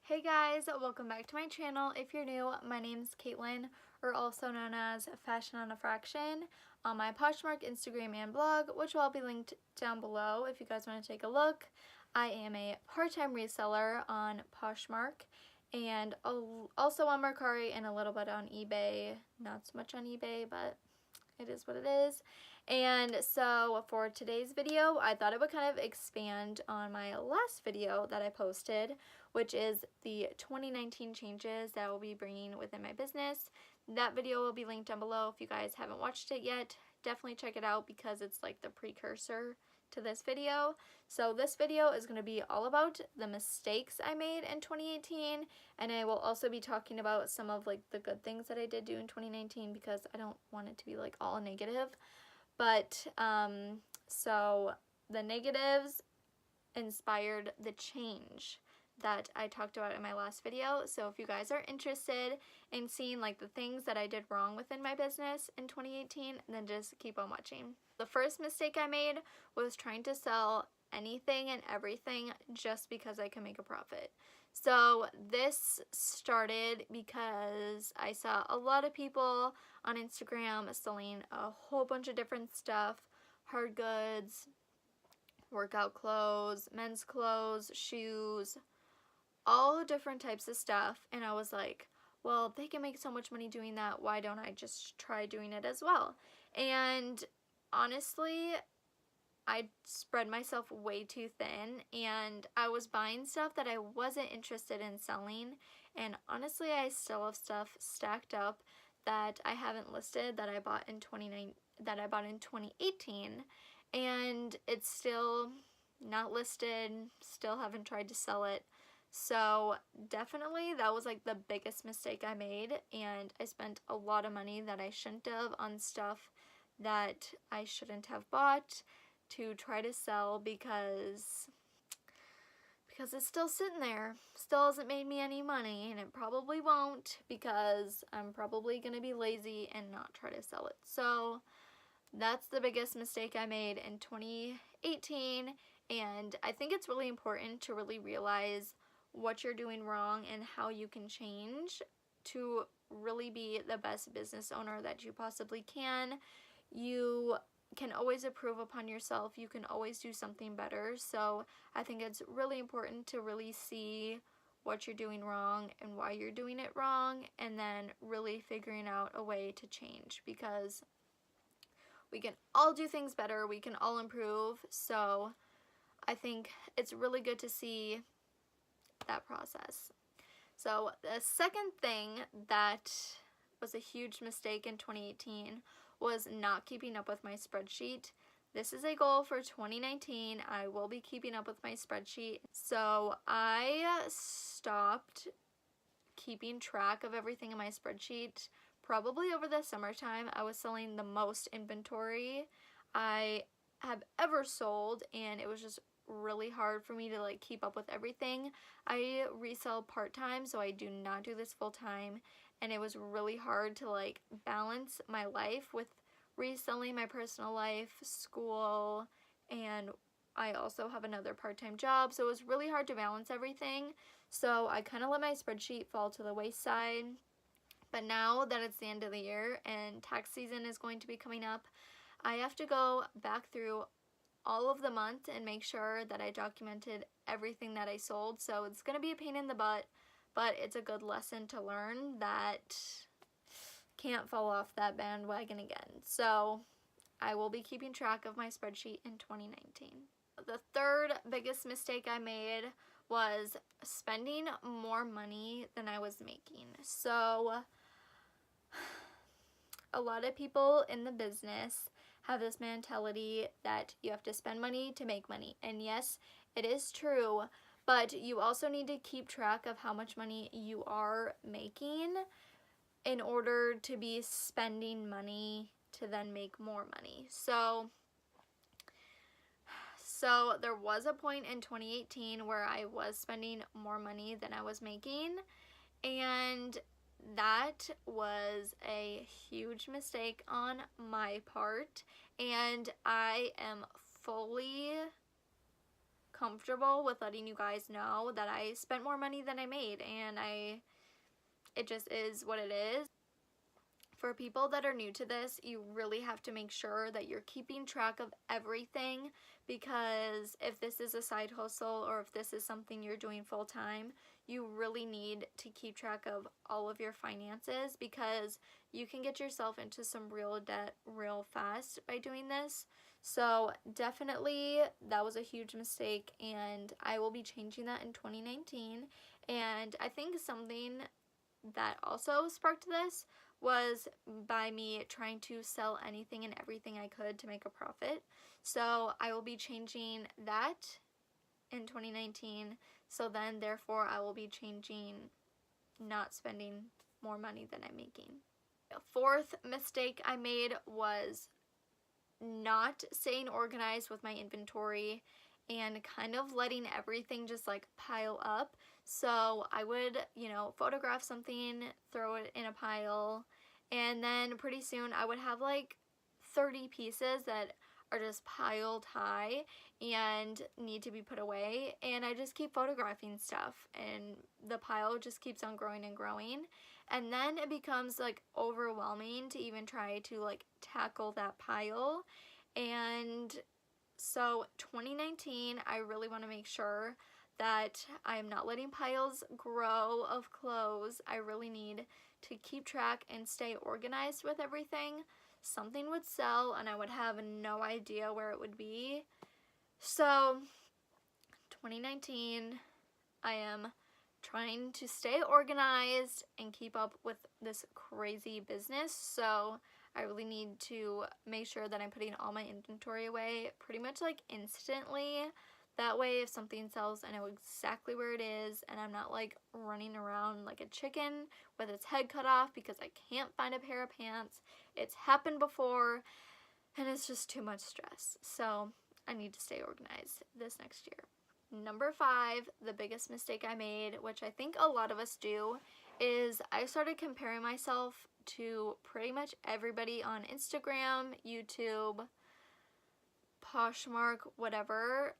Hey guys, welcome back to my channel. If you're new, my name's Caitlin, or also known as Fashion on a Fraction, on my Poshmark Instagram and blog, which will all be linked down below if you guys want to take a look. I am a part-time reseller on Poshmark and also on Mercari and a little bit on eBay. Not so much on eBay, but it is what it is. And so for today's video, I thought I would kind of expand on my last video that I posted, which is the 2019 changes that I will be bringing within my business. That video will be linked down below. If you guys haven't watched it yet, definitely check it out because it's like the precursor to this video. So this video is going to be all about the mistakes I made in 2018, and I will also be talking about some of like the good things that I did do in 2019 because I don't want it to be like all negative. But so the negatives inspired the change that I talked about in my last video. So if you guys are interested in seeing like the things that I did wrong within my business in 2018, then just keep on watching. The first mistake I made was trying to sell anything and everything just because I could make a profit. So this started because I saw a lot of people on Instagram selling a whole bunch of different stuff, hard goods, workout clothes, men's clothes, shoes, all different types of stuff. And I was like, well, they can make so much money doing that, why don't I just try doing it as well? And honestly, I spread myself way too thin, and I was buying stuff that I wasn't interested in selling. And honestly, I still have stuff stacked up that I haven't listed that I bought in 2018, and it's still not listed, still haven't tried to sell it. So definitely that was like the biggest mistake I made, and I spent a lot of money that I shouldn't have on stuff that I shouldn't have bought to try to sell because it's still sitting there. Still hasn't made me any money, and it probably won't because I'm probably gonna be lazy and not try to sell it. So that's the biggest mistake I made in 2018, and I think it's really important to really realize what you're doing wrong and how you can change to really be the best business owner that you possibly can. You can always improve upon yourself. You can always do something better. So I think it's really important to really see what you're doing wrong and why you're doing it wrong, and then really figuring out a way to change, because we can all do things better. We can all improve. So I think it's really good to see that process. So the second thing that was a huge mistake in 2018 was not keeping up with my spreadsheet. This is a goal for 2019. I will be keeping up with my spreadsheet. So I stopped keeping track of everything in my spreadsheet probably over the summertime. I was selling the most inventory I have ever sold, and it was just really hard for me to like keep up with everything. I resell part-time, so I do not do this full-time, and it was really hard to like balance my life with reselling, my personal life, school, and I also have another part-time job, so it was really hard to balance everything. So I kind of let my spreadsheet fall to the wayside. But now that it's the end of the year and tax season is going to be coming up, I have to go back through all of the month and make sure that I documented everything that I sold. So it's going to be a pain in the butt, but it's a good lesson to learn that can't fall off that bandwagon again. So I will be keeping track of my spreadsheet in 2019. The third biggest mistake I made was spending more money than I was making. So a lot of people in the business have this mentality that you have to spend money to make money. And yes, it is true, but you also need to keep track of how much money you are making in order to be spending money to then make more money. So there was a point in 2018 where I was spending more money than I was making, and that was a huge mistake on my part, and I am fully comfortable with letting you guys know that I spent more money than I made, and it just is what it is. For people that are new to this, you really have to make sure that you're keeping track of everything, because if this is a side hustle or if this is something you're doing full time, you really need to keep track of all of your finances, because you can get yourself into some real debt real fast by doing this. So definitely that was a huge mistake, and I will be changing that in 2019. And I think something that also sparked this was by me trying to sell anything and everything I could to make a profit. So I will be changing that in 2019. So then therefore I will be changing not spending more money than I'm making. The fourth mistake I made was not staying organized with my inventory and kind of letting everything just like pile up. So I would, photograph something, throw it in a pile, and then pretty soon I would have like 30 pieces that are just piled high and need to be put away, and I just keep photographing stuff and the pile just keeps on growing and growing, and then it becomes like overwhelming to even try to like tackle that pile. And so 2019, I really want to make sure that I am not letting piles grow of clothes. I really need to keep track and stay organized with everything. Something would sell and I would have no idea where it would be. So 2019, I am trying to stay organized and keep up with this crazy business. So I really need to make sure that I'm putting all my inventory away pretty much like instantly. That way if something sells, I know exactly where it is, and I'm not like running around like a chicken with its head cut off because I can't find a pair of pants. It's happened before and it's just too much stress. So I need to stay organized this next year. Number 5, the biggest mistake I made, which I think a lot of us do, is I started comparing myself to pretty much everybody on Instagram, YouTube, Poshmark, whatever.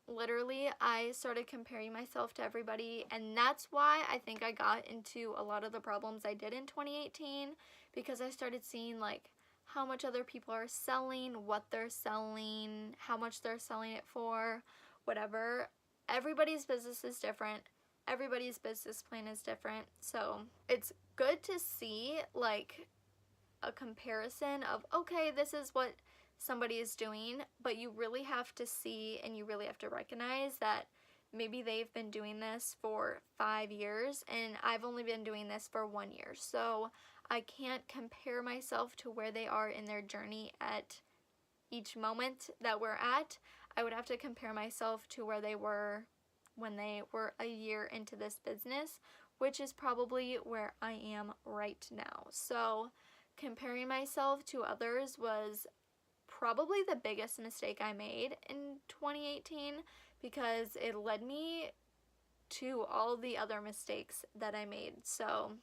Literally, I started comparing myself to everybody, and that's why I think I got into a lot of the problems I did in 2018, because I started seeing like how much other people are selling, what they're selling, how much they're selling it for, whatever. Everybody's business is different. Everybody's business plan is different. So it's good to see like a comparison of, okay, this is what somebody is doing, but you really have to see and you really have to recognize that maybe they've been doing this for 5 years and I've only been doing this for 1 year. So I can't compare myself to where they are in their journey at each moment that we're at. I would have to compare myself to where they were when they were a year into this business, which is probably where I am right now. So comparing myself to others was probably the biggest mistake I made in 2018, because it led me to all the other mistakes that I made. So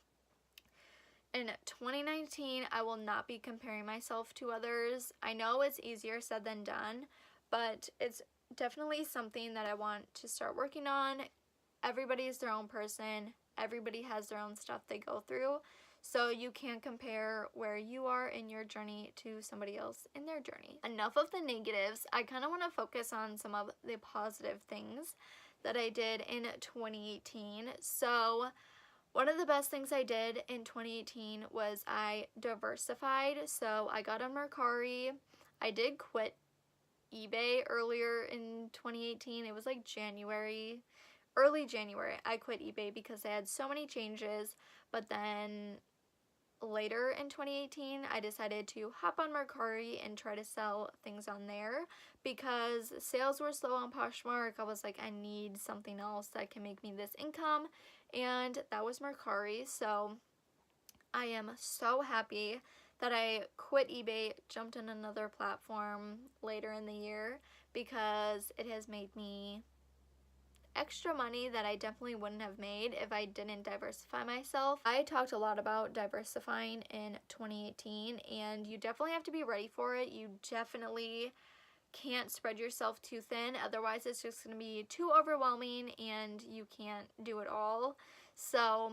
in 2019, I will not be comparing myself to others. I know it's easier said than done, but it's definitely something that I want to start working on. Everybody is their own person. Everybody has their own stuff they go through. So you can't compare where you are in your journey to somebody else in their journey. Enough of the negatives. I kind of want to focus on some of the positive things that I did in 2018. So one of the best things I did in 2018 was I diversified. So I got on Mercari. I did quit eBay earlier in 2018. It was like early January. I quit eBay because I had so many changes, but then later in 2018, I decided to hop on Mercari and try to sell things on there because sales were slow on Poshmark. I was like, I need something else that can make me this income, and that was Mercari. So I am so happy that I quit eBay, jumped on another platform later in the year, because it has made me extra money that I definitely wouldn't have made if I didn't diversify myself. I talked a lot about diversifying in 2018, and you definitely have to be ready for it. You definitely can't spread yourself too thin, otherwise it's just going to be too overwhelming and you can't do it all. So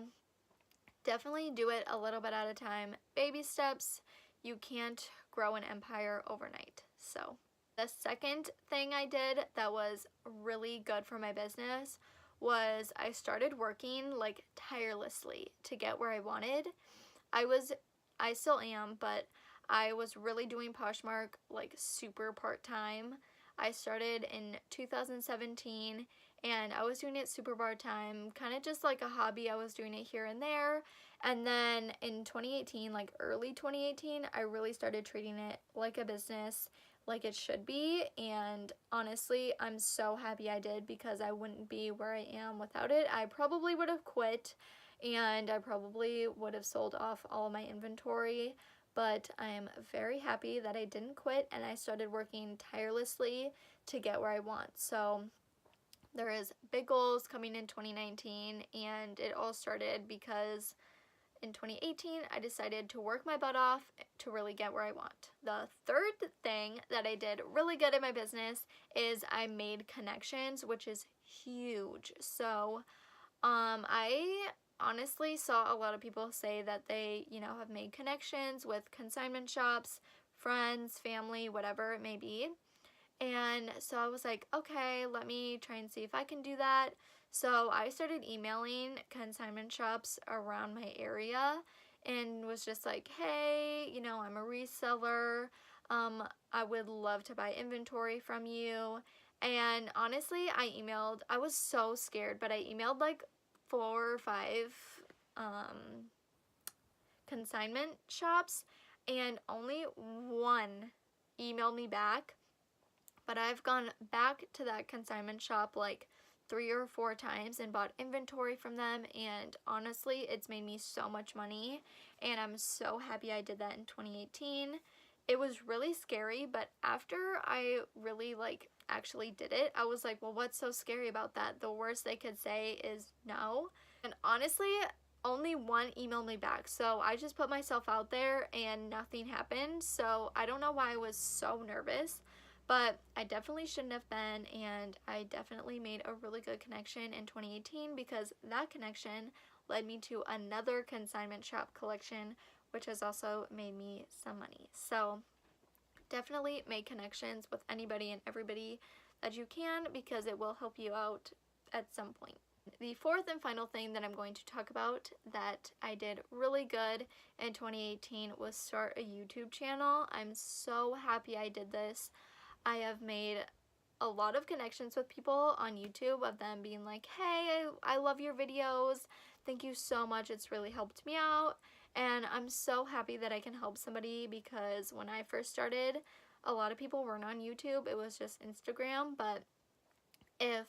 definitely do it a little bit at a time, baby steps. You can't grow an empire overnight. So the second thing I did that was really good for my business was I started working like tirelessly to get where I wanted. I still am, but I was really doing Poshmark like super part-time. I started in 2017 and I was doing it super part-time, kind of just like a hobby. I was doing it here and there. And then in 2018, like early 2018, I really started treating it like a business, like it should be. And honestly, I'm so happy I did, because I wouldn't be where I am without it. I probably would have quit and I probably would have sold off all of my inventory, but I am very happy that I didn't quit and I started working tirelessly to get where I want. So there is big goals coming in 2019, and it all started because in 2018 I decided to work my butt off to really get where I want. The third thing that I did really good in my business is I made connections, which is huge. So I honestly saw a lot of people say that they, have made connections with consignment shops, friends, family, whatever it may be. And so I was like, okay, let me try and see if I can do that. So I started emailing consignment shops around my area and was just like, hey, I'm a reseller. I would love to buy inventory from you. And honestly, I was so scared, but I emailed like 4 or 5 consignment shops, and only one emailed me back. But I've gone back to that consignment shop like 3 or 4 times and bought inventory from them, and honestly, it's made me so much money, and I'm so happy I did that in 2018. It was really scary, but after I really actually did it, I was like, well, what's so scary about that? The worst they could say is no. And honestly, only one emailed me back, so I just put myself out there and nothing happened. So I don't know why I was so nervous, but I definitely shouldn't have been, and I definitely made a really good connection in 2018, because that connection led me to another consignment shop collection, which has also made me some money. So definitely make connections with anybody and everybody that you can, because it will help you out at some point. The fourth and final thing that I'm going to talk about that I did really good in 2018 was start a YouTube channel. I'm so happy I did this. I have made a lot of connections with people on YouTube, of them being like, hey, I love your videos. Thank you so much. It's really helped me out. And I'm so happy that I can help somebody, because when I first started, a lot of people weren't on YouTube. It was just Instagram. But if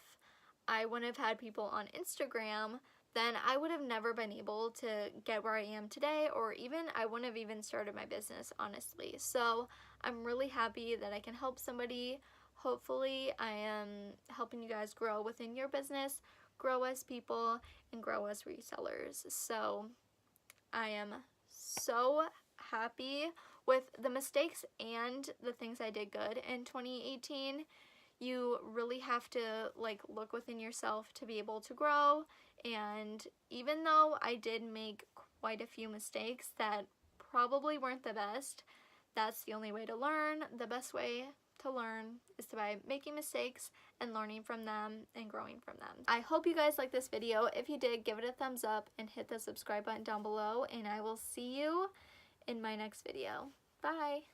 I wouldn't have had people on Instagram, then I would have never been able to get where I am today, or even I wouldn't have even started my business, honestly. So I'm really happy that I can help somebody. Hopefully I am helping you guys grow within your business, grow as people, and grow as resellers. So I am so happy with the mistakes and the things I did good in 2018. You really have to look within yourself to be able to grow. And even though I did make quite a few mistakes that probably weren't the best, that's the only way to learn. The best way to learn is by making mistakes and learning from them and growing from them. I hope you guys liked this video. If you did, give it a thumbs up and hit the subscribe button down below, and I will see you in my next video. Bye!